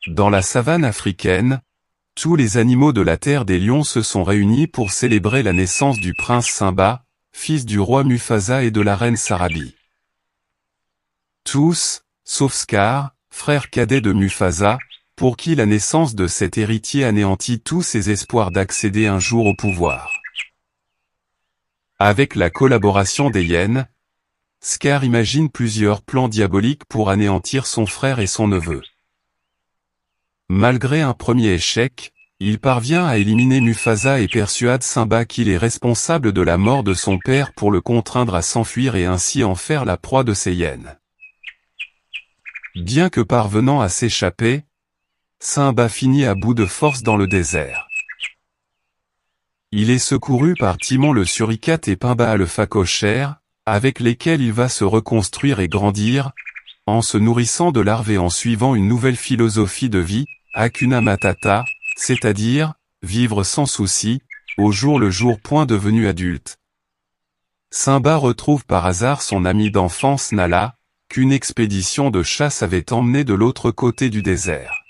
Dans la savane africaine, tous les animaux de la terre des lions se sont réunis pour célébrer la naissance du prince Simba, fils du roi Mufasa et de la reine Sarabi. Tous, sauf Scar, frère cadet de Mufasa, pour qui la naissance de cet héritier anéantit tous ses espoirs d'accéder un jour au pouvoir. Avec la collaboration des hyènes, Scar imagine plusieurs plans diaboliques pour anéantir son frère et son neveu. Malgré un premier échec, il parvient à éliminer Mufasa et persuade Simba qu'il est responsable de la mort de son père pour le contraindre à s'enfuir et ainsi en faire la proie de ses hyènes. Bien que parvenant à s'échapper, Simba finit à bout de force dans le désert. Il est secouru par Timon le suricate et Pumbaa le phacochère, avec lesquels il va se reconstruire et grandir, en se nourrissant de larves et en suivant une nouvelle philosophie de vie, Hakuna Matata, c'est-à-dire, vivre sans souci, au jour le jour. Devenu adulte, Simba retrouve par hasard son ami d'enfance Nala, qu'une expédition de chasse avait emmené de l'autre côté du désert.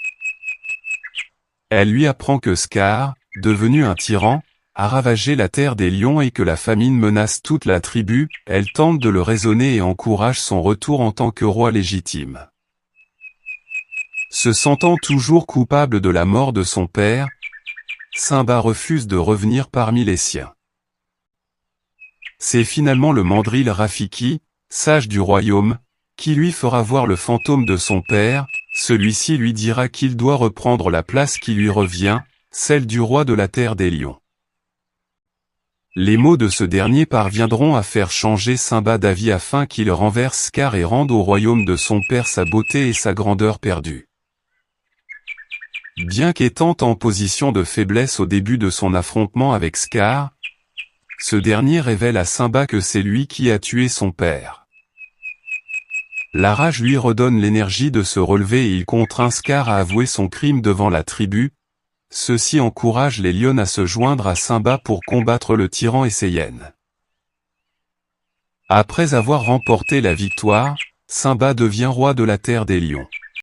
Elle lui apprend que Scar, devenu un tyran, a ravagé la terre des lions et que la famine menace toute la tribu. Elle tente de le raisonner et encourage son retour en tant que roi légitime. Se sentant toujours coupable de la mort de son père, Simba refuse de revenir parmi les siens. C'est finalement le mandrill Rafiki, sage du royaume, qui lui fera voir le fantôme de son père. Celui-ci lui dira qu'il doit reprendre la place qui lui revient, celle du roi de la terre des lions. Les mots de ce dernier parviendront à faire changer Simba d'avis afin qu'il renverse Scar et rende au royaume de son père sa beauté et sa grandeur perdue. Bien qu'étant en position de faiblesse au début de son affrontement avec Scar, ce dernier révèle à Simba que c'est lui qui a tué son père. La rage lui redonne l'énergie de se relever et il contraint Scar à avouer son crime devant la tribu. Ceci encourage les lions à se joindre à Simba pour combattre le tyran et ses hyènes. Après avoir remporté la victoire, Simba devient roi de la terre des lions.